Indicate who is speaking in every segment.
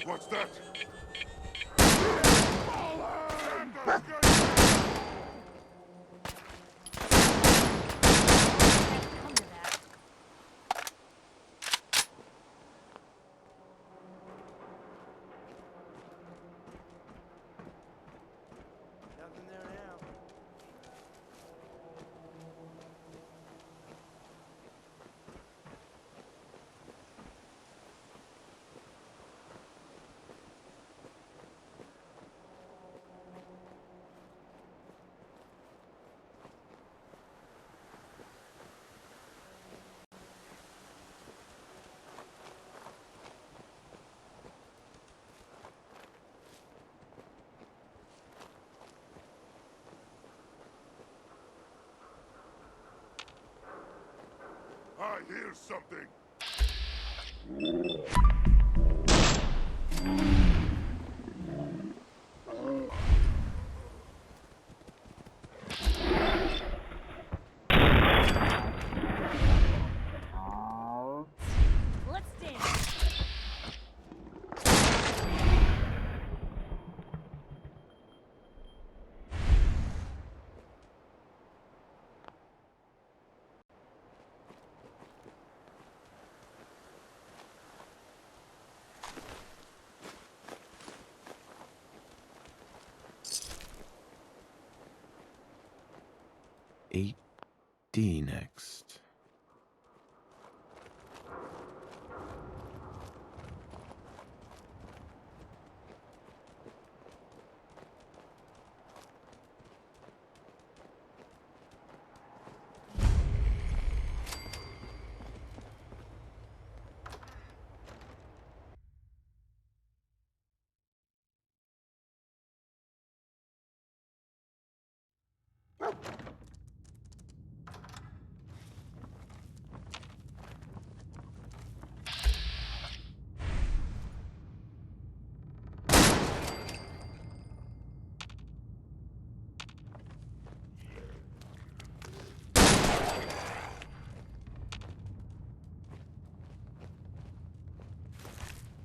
Speaker 1: What's that?
Speaker 2: Come to that.
Speaker 3: Nothing there now.
Speaker 1: I hear something.
Speaker 2: Let's dance.
Speaker 4: Eight D next.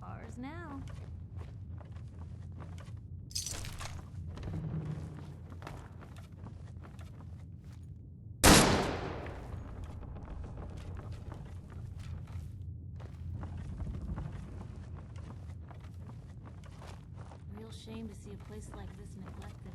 Speaker 2: Ours now. Real shame to see a place like this neglected.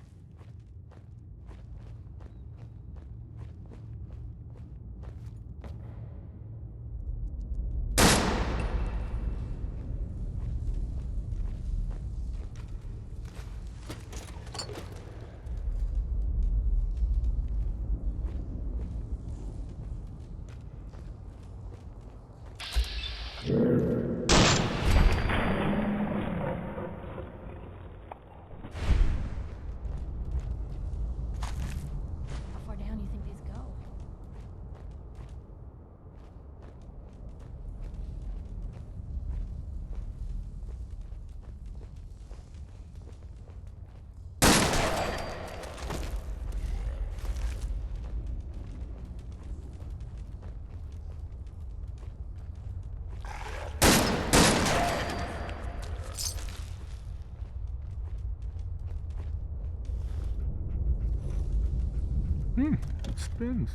Speaker 2: How far down do you think these go?
Speaker 4: It spins.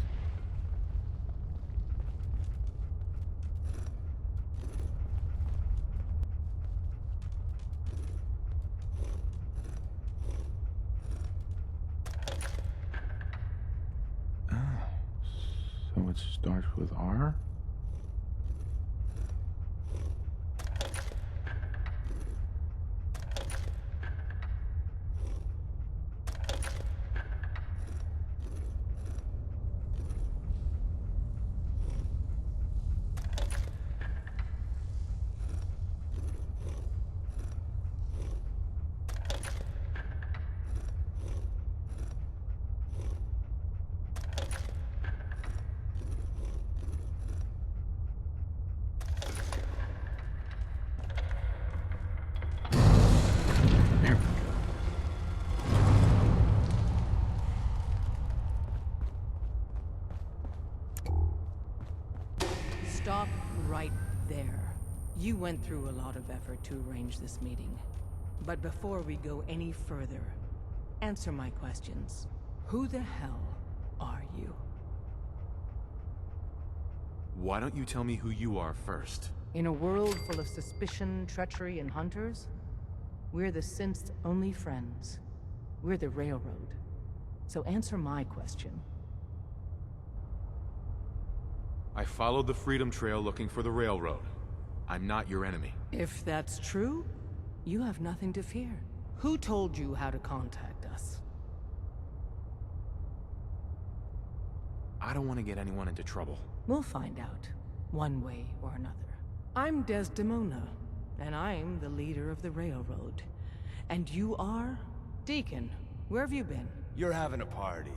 Speaker 4: Ah, so it starts with R?
Speaker 5: You went through a lot of effort to arrange this meeting. But before we go any further, answer my questions. Who the hell are you?
Speaker 6: Why don't you tell me who you are first?
Speaker 5: In a world full of suspicion, treachery, and hunters, we're the Synth's only friends. We're the Railroad. So answer my question.
Speaker 6: I followed the Freedom Trail looking for the Railroad. I'm not your enemy.
Speaker 5: If that's true, you have nothing to fear. Who told you how to contact us?
Speaker 6: I don't want to get anyone into trouble.
Speaker 5: We'll find out, one way or another. I'm Desdemona, and I'm the leader of the Railroad. And you are? Deacon, where have you been?
Speaker 3: You're having a party.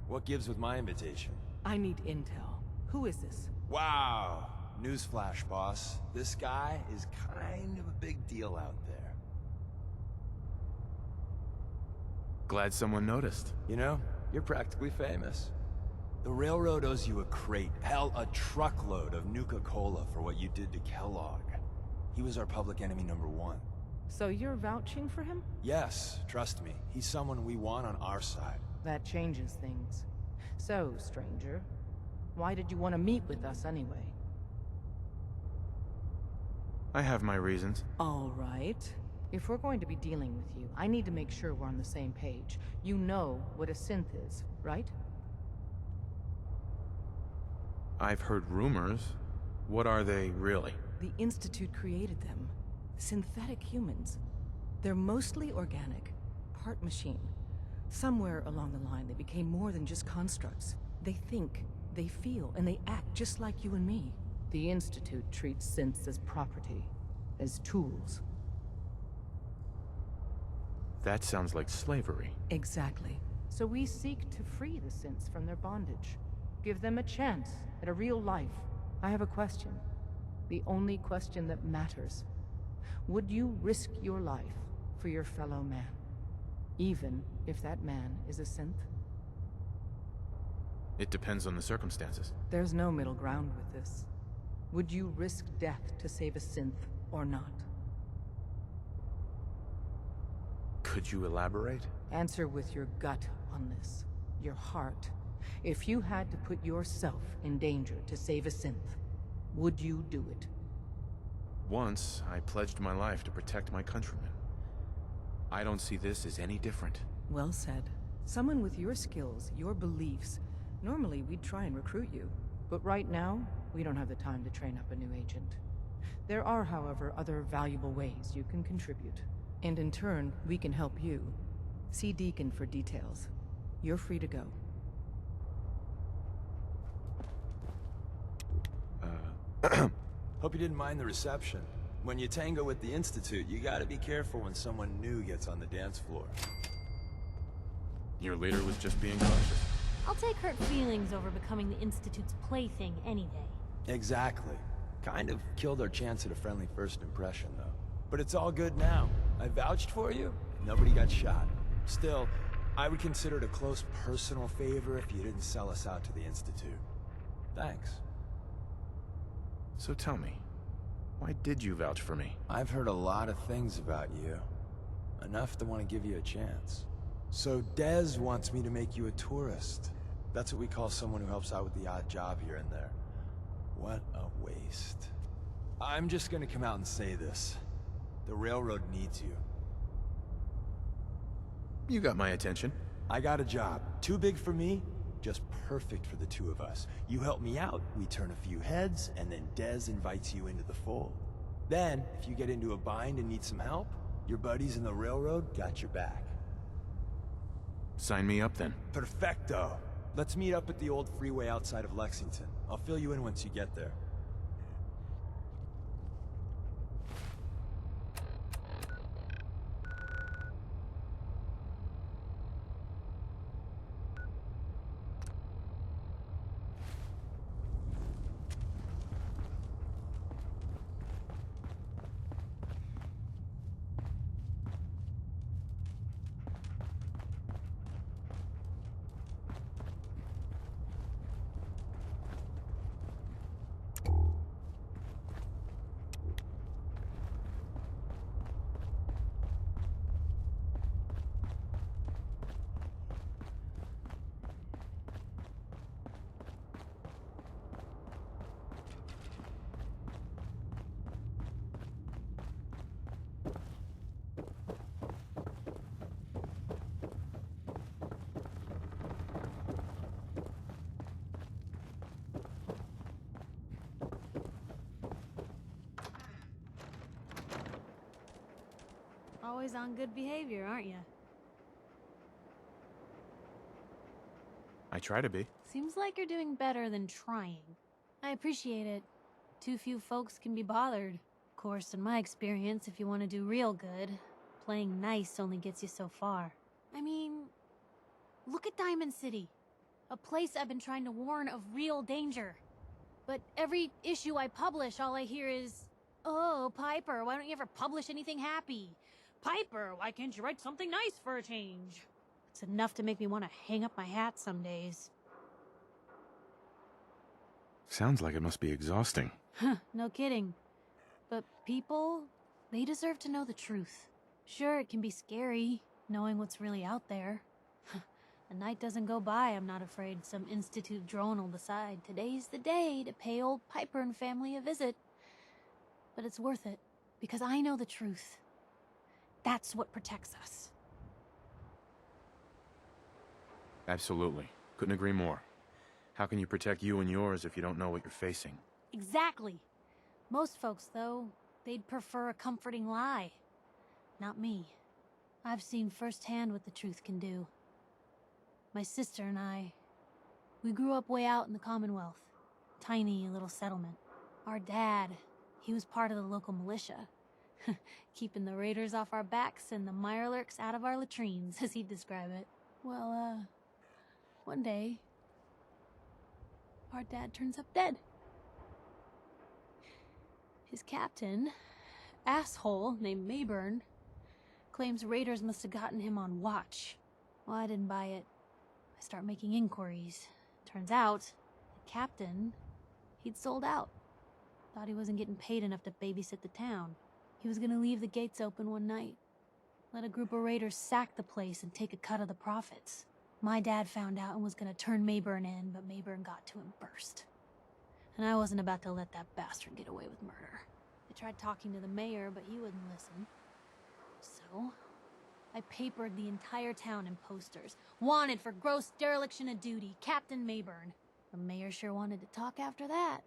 Speaker 3: What gives with my invitation?
Speaker 5: I need intel. Who is this?
Speaker 3: Wow. Newsflash, boss. This guy is kind of a big deal out there.
Speaker 6: Glad someone noticed.
Speaker 3: You know, you're practically famous. The Railroad owes you a crate, hell, a truckload of Nuka-Cola for what you did to Kellogg. He was our public enemy #1.
Speaker 5: So you're vouching for him?
Speaker 3: Yes, trust me. He's someone we want on our side.
Speaker 5: That changes things. So, stranger, why did you want to meet with us anyway?
Speaker 6: I have my reasons.
Speaker 5: All right. If we're going to be dealing with you, I need to make sure we're on the same page. You know what a synth is, right?
Speaker 6: I've heard rumors. What are they, really?
Speaker 5: The Institute created them. Synthetic humans. They're mostly organic, part machine. Somewhere along the line, they became more than just constructs. They think, they feel, and they act just like you and me. The Institute treats synths as property, as tools.
Speaker 6: That sounds like slavery.
Speaker 5: Exactly. So we seek to free the synths from their bondage. Give them a chance at a real life. I have a question. The only question that matters. Would you risk your life for your fellow man? Even if that man is a synth?
Speaker 6: It depends on the circumstances.
Speaker 5: There's no middle ground with this. Would you risk death to save a synth or not?
Speaker 6: Could you elaborate?
Speaker 5: Answer with your gut on this. Your heart. If you had to put yourself in danger to save a synth, would you do it?
Speaker 6: Once, I pledged my life to protect my countrymen. I don't see this as any different.
Speaker 5: Well said. Someone with your skills, your beliefs. Normally, we'd try and recruit you. But right now, we don't have the time to train up a new agent. There are, however, other valuable ways you can contribute. And in turn, we can help you. See Deacon for details. You're free to go.
Speaker 3: Hope you didn't mind the reception. When you tango with the Institute, you gotta be careful when someone new gets on the dance floor.
Speaker 6: Your leader was just being cautious.
Speaker 2: I'll take hurt feelings over becoming the Institute's plaything any day.
Speaker 3: Exactly. Kind of killed our chance at a friendly first impression, though. But it's all good now. I vouched for you. Nobody got shot. Still, I would consider it a close personal favor if you didn't sell us out to the Institute. Thanks.
Speaker 6: So tell me, why did you vouch for me?
Speaker 3: I've heard a lot of things about you. Enough to want to give you a chance. So Dez wants me to make you a tourist. That's what we call someone who helps out with the odd job here and there. What a waste. I'm just gonna come out and say this. The Railroad needs you.
Speaker 6: You got my attention.
Speaker 3: I got a job. Too big for me, just perfect for the two of us. You help me out, we turn a few heads, and then Dez invites you into the fold. Then, if you get into a bind and need some help, your buddies in the Railroad got your back.
Speaker 6: Sign me up then.
Speaker 3: Perfecto. Let's meet up at the old freeway outside of Lexington. I'll fill you in once you get there.
Speaker 2: Always on good behavior, aren't you?
Speaker 6: I try to be.
Speaker 2: Seems like you're doing better than trying. I appreciate it. Too few folks can be bothered. Of course, in my experience, if you want to do real good, playing nice only gets you so far. I mean, look at Diamond City. A place I've been trying to warn of real danger. But every issue I publish, all I hear is, "Oh, Piper, why don't you ever publish anything happy? Piper, why can't you write something nice for a change?" It's enough to make me want to hang up my hat some days.
Speaker 6: Sounds like it must be exhausting.
Speaker 2: Huh, no kidding. But people, they deserve to know the truth. Sure, it can be scary, knowing what's really out there. A night doesn't go by, I'm not afraid some Institute drone will decide today's the day to pay old Piper and family a visit. But it's worth it, because I know the truth. That's what protects us.
Speaker 6: Absolutely. Couldn't agree more. How can you protect you and yours if you don't know what you're facing?
Speaker 2: Exactly. Most folks, though, they'd prefer a comforting lie. Not me. I've seen firsthand what the truth can do. My sister and I, we grew up way out in the Commonwealth. Tiny little settlement. Our dad, he was part of the local militia. Keeping the raiders off our backs and the mirelurks out of our latrines, as he'd describe it. Well, one day, our dad turns up dead. His captain, asshole named Mayburn, claims raiders must have gotten him on watch. Well, I didn't buy it. I start making inquiries. Turns out, the captain, he'd sold out. Thought he wasn't getting paid enough to babysit the town. He was gonna leave the gates open one night. Let a group of raiders sack the place and take a cut of the profits. My dad found out and was gonna turn Mayburn in, but Mayburn got to him first. And I wasn't about to let that bastard get away with murder. I tried talking to the mayor, but he wouldn't listen. So, I papered the entire town in posters. Wanted for gross dereliction of duty, Captain Mayburn. The mayor sure wanted to talk after that.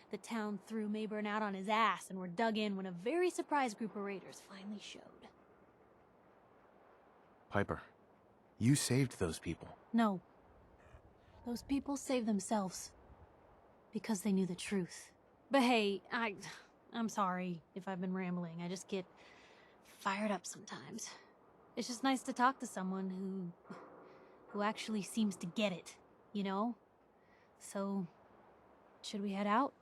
Speaker 2: The town threw Mayburn out on his ass and were dug in when a very surprised group of raiders finally showed.
Speaker 6: Piper, you saved those people.
Speaker 2: No. Those people saved themselves. Because they knew the truth. But hey, I'm sorry if I've been rambling. I just get fired up sometimes. It's just nice to talk to someone who actually seems to get it, you know? So, should we head out?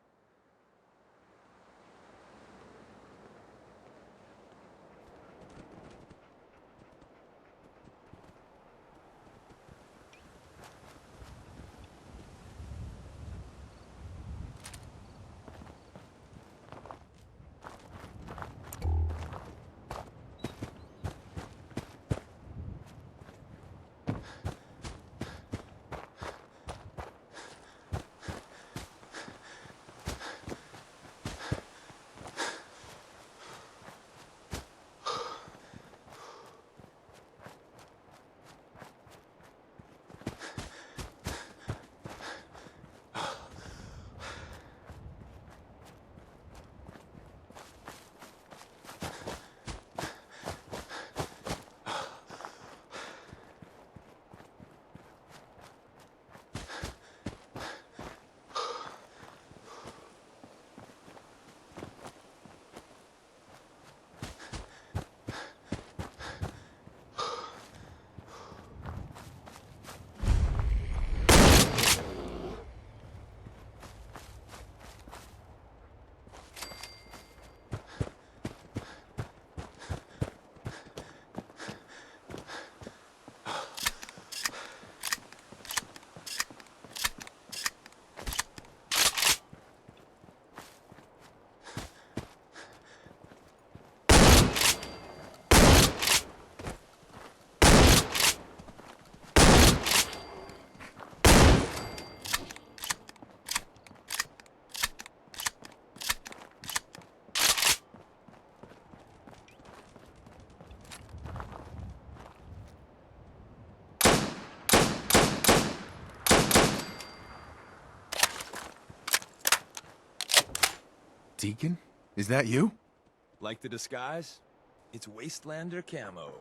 Speaker 6: Deacon? Is that you?
Speaker 3: Like the disguise? It's Wastelander camo.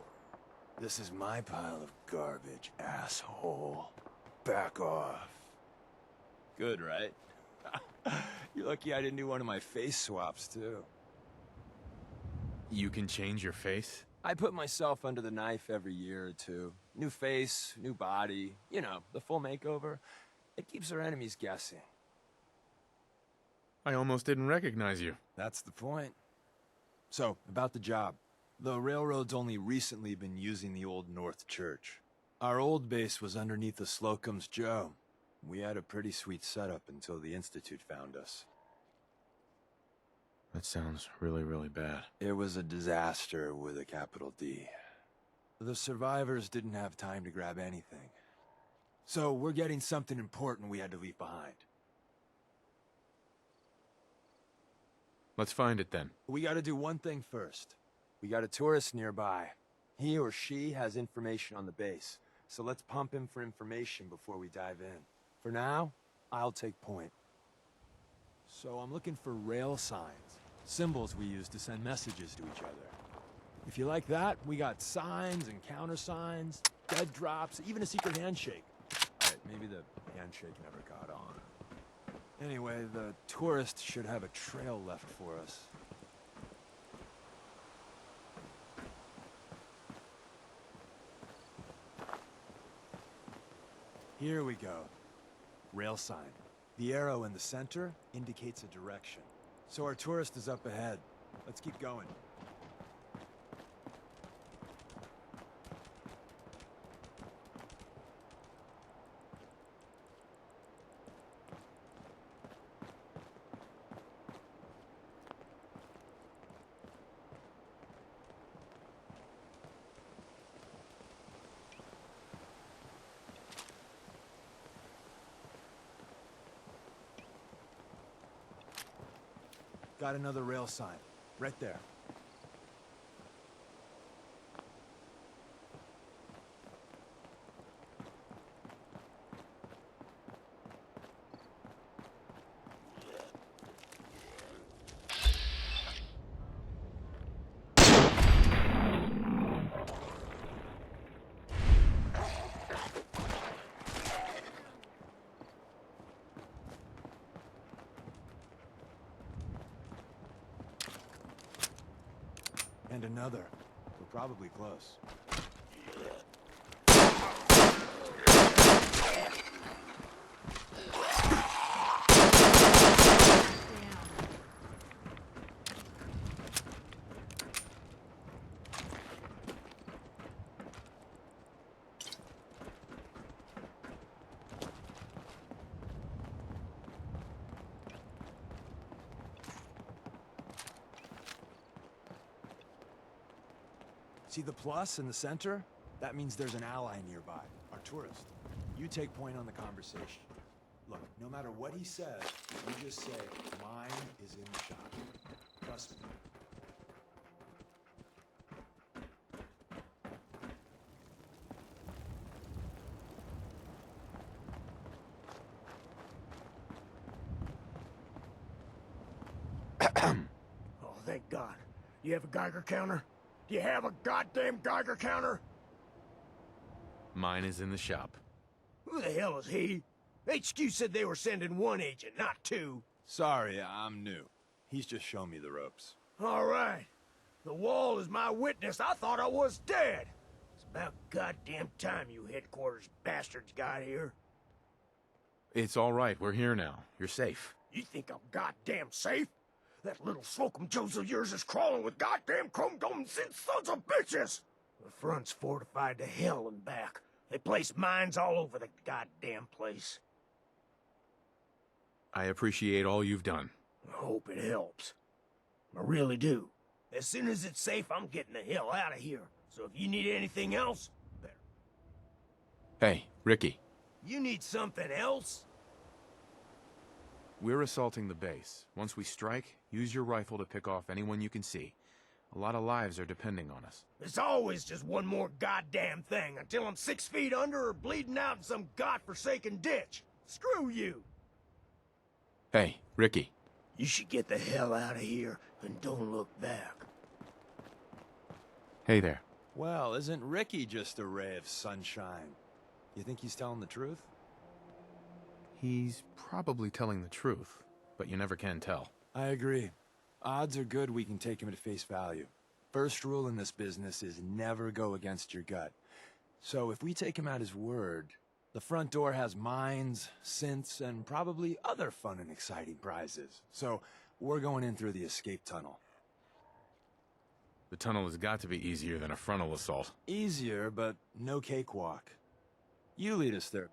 Speaker 3: This is my pile of garbage, asshole. Back off. Good, right? You're lucky I didn't do one of my face swaps, too.
Speaker 6: You can change your face?
Speaker 3: I put myself under the knife every year or two. New face, new body, you know, the full makeover. It keeps our enemies guessing.
Speaker 6: I almost didn't recognize you.
Speaker 3: That's the point. So, about the job. The railroad's only recently been using the Old North Church. Our old base was underneath the Slocum's Joe. We had a pretty sweet setup until the Institute found us.
Speaker 6: That sounds really, really bad.
Speaker 3: It was a disaster with a capital D. The survivors didn't have time to grab anything. So we're getting something important we had to leave behind.
Speaker 6: Let's find it then.
Speaker 3: We gotta do one thing first. We got a tourist nearby. He or she has information on the base. So let's pump him for information before we dive in. For now, I'll take point. So I'm looking for rail signs. Symbols we use to send messages to each other. If you like that, we got signs and countersigns, dead drops, even a secret handshake. Alright, maybe the handshake never caught on. Anyway, the tourist should have a trail left for us. Here we go. Rail sign. The arrow in the center indicates a direction. So our tourist is up ahead. Let's keep going. Got another rail sign. Right there. And another. We're probably close. See the plus in the center? That means there's an ally nearby, our tourist. You take point on the conversation. Look, no matter what he says, you just say, mine is in the shop. Trust me.
Speaker 7: Oh, thank God. You have a Geiger counter? Do you have a goddamn Geiger counter?
Speaker 6: Mine is in the shop.
Speaker 7: Who the hell is he? HQ said they were sending one agent, not two.
Speaker 3: Sorry, I'm new. He's just showing me the ropes.
Speaker 7: All right. The wall is my witness. I thought I was dead. It's about goddamn time you headquarters bastards got here.
Speaker 6: It's all right. We're here now. You're safe.
Speaker 7: You think I'm goddamn safe? That little Slocum Joes of yours is crawling with goddamn chrome-domed synth sons of bitches! The front's fortified to hell and back. They place mines all over the goddamn place.
Speaker 6: I appreciate all you've done.
Speaker 7: I hope it helps. I really do. As soon as it's safe, I'm getting the hell out of here. So if you need anything else, there.
Speaker 6: Hey, Ricky.
Speaker 7: You need something else?
Speaker 6: We're assaulting the base. Once we strike, use your rifle to pick off anyone you can see. A lot of lives are depending on us.
Speaker 7: It's always just one more goddamn thing until I'm 6 feet under or bleeding out in some godforsaken ditch. Screw you!
Speaker 6: Hey, Ricky.
Speaker 7: You should get the hell out of here and don't look back.
Speaker 6: Hey there.
Speaker 3: Well, isn't Ricky just a ray of sunshine? You think he's telling the truth?
Speaker 6: He's probably telling the truth, but you never can tell.
Speaker 3: I agree. Odds are good we can take him at face value. First rule in this business is never go against your gut. So if we take him at his word, the front door has mines, synths, and probably other fun and exciting prizes. So we're going in through the escape tunnel.
Speaker 6: The tunnel has got to be easier than a frontal assault.
Speaker 3: Easier, but no cakewalk. You lead us there.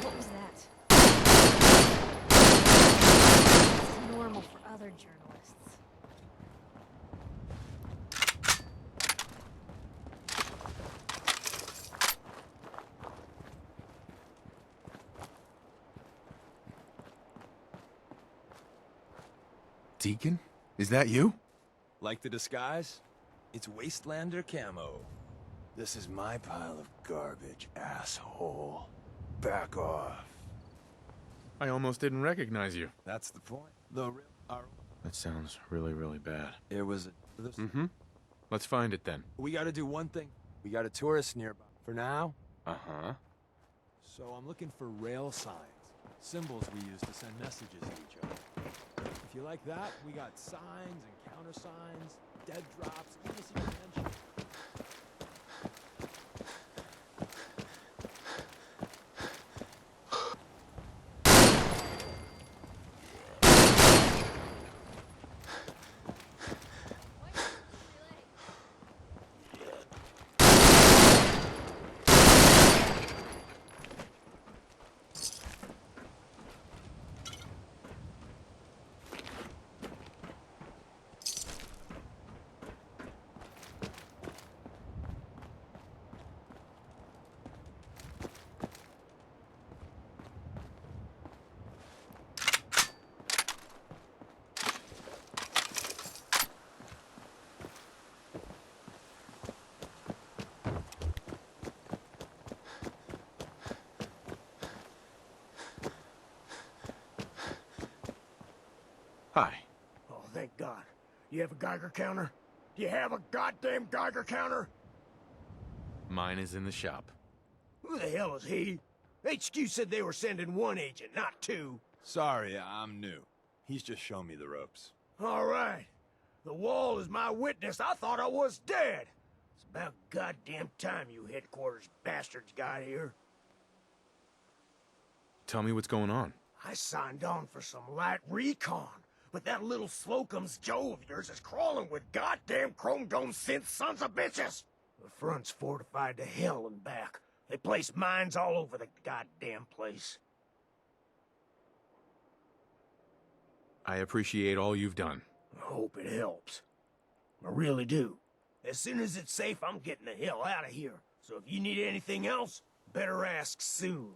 Speaker 2: What was that? This is normal for other journalists.
Speaker 6: Deacon? Is that you?
Speaker 3: Like the disguise? It's Wastelander camo. This is my pile of garbage, asshole. Back off.
Speaker 6: I almost didn't recognize you.
Speaker 3: That's the point. The real...
Speaker 6: That sounds really, really bad.
Speaker 3: It was...
Speaker 6: Mm-hmm. Let's find it then.
Speaker 3: We gotta do one thing. We got a tourist nearby. For now.
Speaker 6: Uh-huh.
Speaker 3: So I'm looking for rail signs. Symbols we use to send messages to each other. If you like that, we got signs and countersigns, dead drops, even a secret mention.
Speaker 6: Hi.
Speaker 7: Oh, thank God. You have a Geiger counter? Do you have a goddamn Geiger counter?
Speaker 6: Mine is in the shop.
Speaker 7: Who the hell is he? HQ said they were sending one agent, not two.
Speaker 3: Sorry, I'm new. He's just showing me the ropes.
Speaker 7: All right. The wall is my witness. I thought I was dead. It's about goddamn time you headquarters bastards got here.
Speaker 6: Tell me what's going on.
Speaker 7: I signed on for some light recon, but that little Slocum's Joe of yours is crawling with goddamn chrome dome synth sons of bitches. The front's fortified to hell and back. They place mines all over the goddamn place.
Speaker 6: I appreciate all you've done.
Speaker 7: I hope it helps. I really do. As soon as it's safe, I'm getting the hell out of here. So if you need anything else, Better ask soon.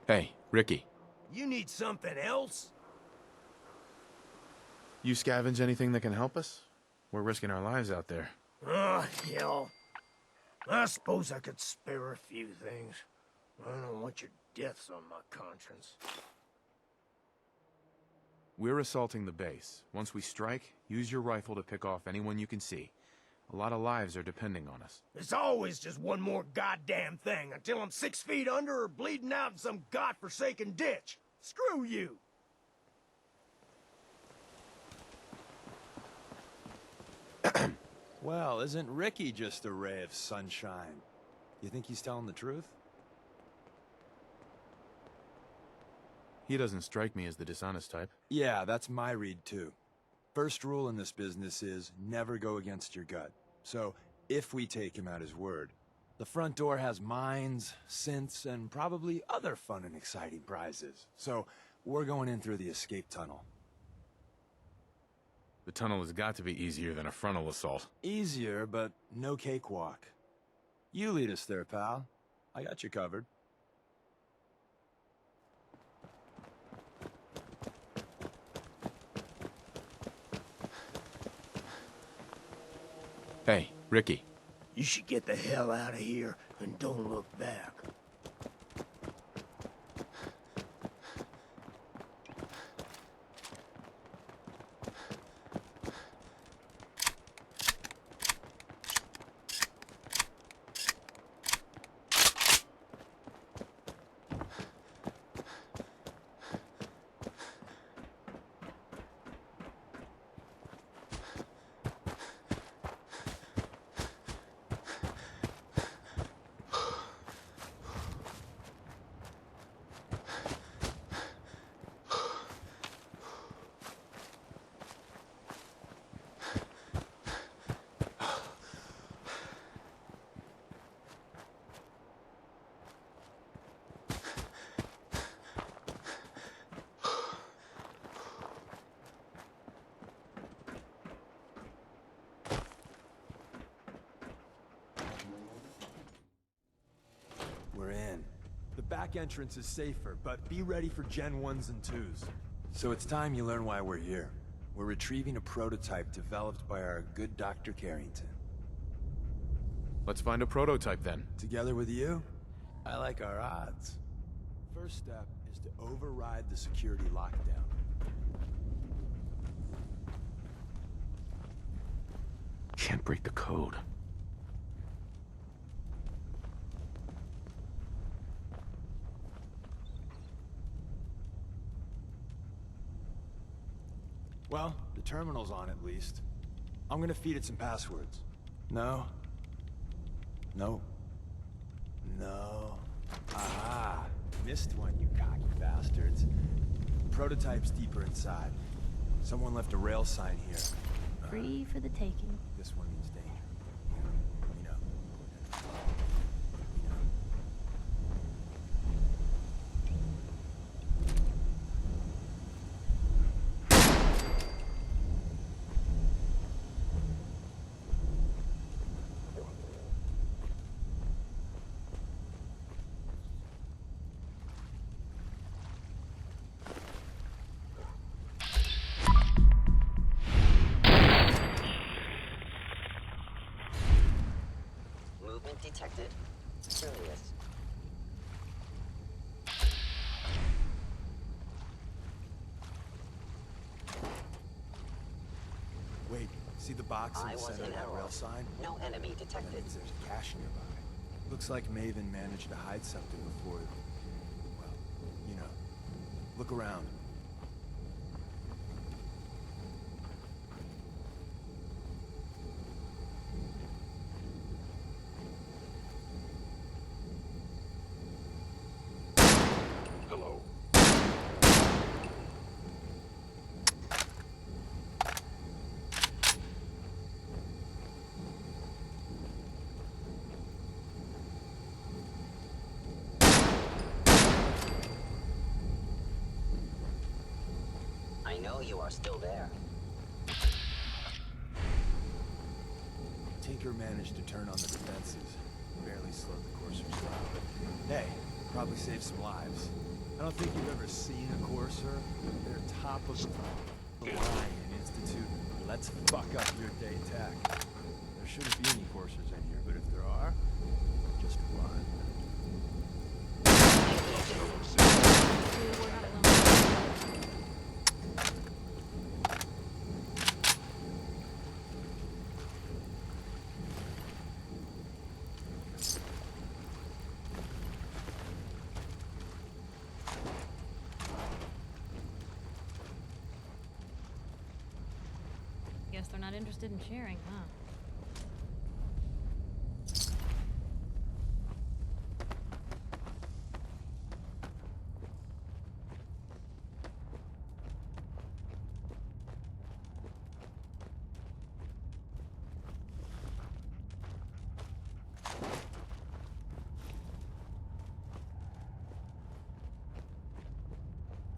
Speaker 6: Hey, Ricky.
Speaker 7: You need something else?
Speaker 6: You scavenge anything that can help us? We're risking our lives out there.
Speaker 7: Oh, hell. I suppose I could spare a few things. I don't want your deaths on my conscience.
Speaker 6: We're assaulting the base. Once we strike, use your rifle to pick off anyone you can see. A lot of lives are depending on us.
Speaker 7: It's always just one more goddamn thing until I'm 6 feet under or bleeding out in some godforsaken ditch. Screw you!
Speaker 3: Well, isn't Ricky just a ray of sunshine? You think he's telling the truth?
Speaker 6: He doesn't strike me as the dishonest type.
Speaker 3: Yeah, that's my read too. First rule in this business is never go against your gut. So, if we take him at his word, the front door has mines, synths, and probably other fun and exciting prizes. So, we're going in through the escape tunnel.
Speaker 6: The tunnel has got to be easier than a frontal assault.
Speaker 3: Easier, but no cakewalk. You lead us there, pal. I got you covered.
Speaker 6: Hey, Ricky.
Speaker 7: You should get the hell out of here and don't look back.
Speaker 3: We're in. The back entrance is safer, but be ready for Gen 1s and 2s. So it's time you learn why we're here. We're retrieving a prototype developed by our good Dr. Carrington.
Speaker 6: Let's find a prototype then.
Speaker 3: Together with you, I like our odds. First step is to override the security lockdown.
Speaker 6: Can't break the code.
Speaker 3: Well, the terminal's on at least. I'm gonna feed it some passwords. No. No. No. Aha! Missed one, you cocky bastards. Prototype's deeper inside. Someone left a rail sign here.
Speaker 2: Free for the taking.
Speaker 3: This one means danger. You know.
Speaker 8: Movement detected. Serious.
Speaker 3: Wait, see the box in
Speaker 8: I
Speaker 3: the
Speaker 8: was
Speaker 3: center
Speaker 8: in
Speaker 3: of that
Speaker 8: error.
Speaker 3: rail sign?
Speaker 8: No enemy
Speaker 3: That
Speaker 8: detected.
Speaker 3: means there's a cache nearby. Looks like Maven managed to hide something before... Well, you know. Look around.
Speaker 1: Hello.
Speaker 8: know you are still there.
Speaker 3: Tinker managed to turn on the defenses. Barely slowed the coursers down, but hey, probably saved some lives. I don't think you've ever seen a courser. They're top of the line in Institute. Let's fuck up your day tech. There shouldn't be any coursers in here, but if there are, just run.
Speaker 2: We're not alone. Guess they're not interested in sharing, huh?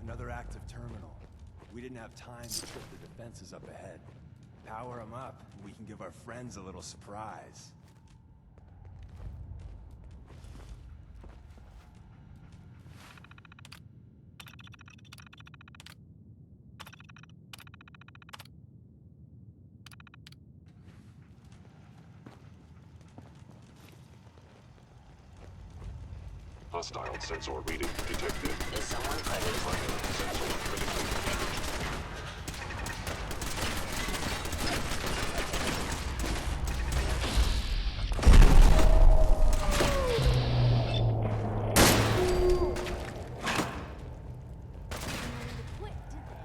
Speaker 3: Another active terminal. We didn't have time to trip the defenses up ahead. Power them up, and we can give our friends a little surprise.
Speaker 1: Hostile sensor reading detected.
Speaker 8: Is someone present?
Speaker 1: Sensor critical.
Speaker 2: Quit, did they?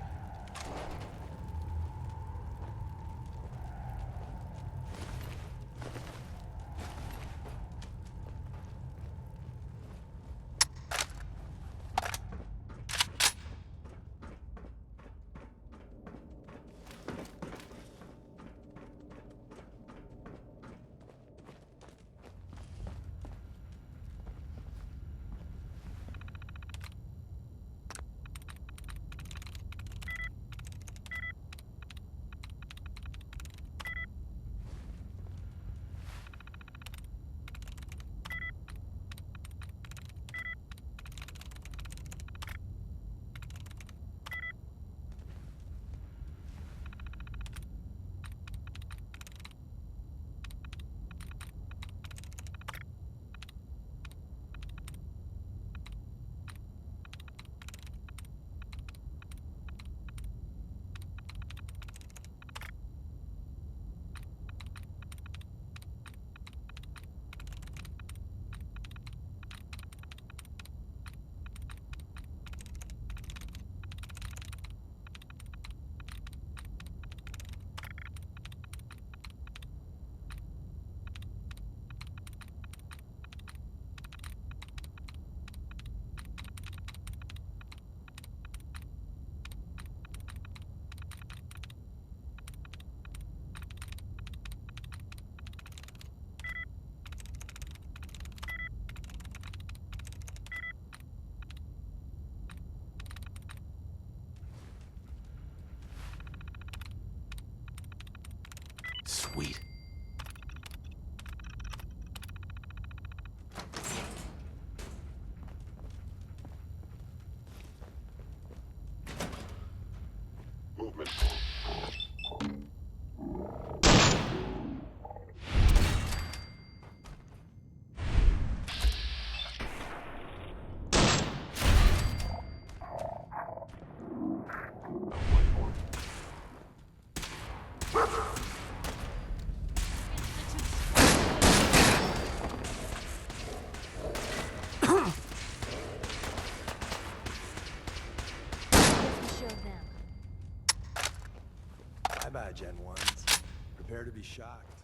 Speaker 6: Sweet.
Speaker 1: Movement.
Speaker 3: Bye-bye, Gen 1s. Prepare to be shocked.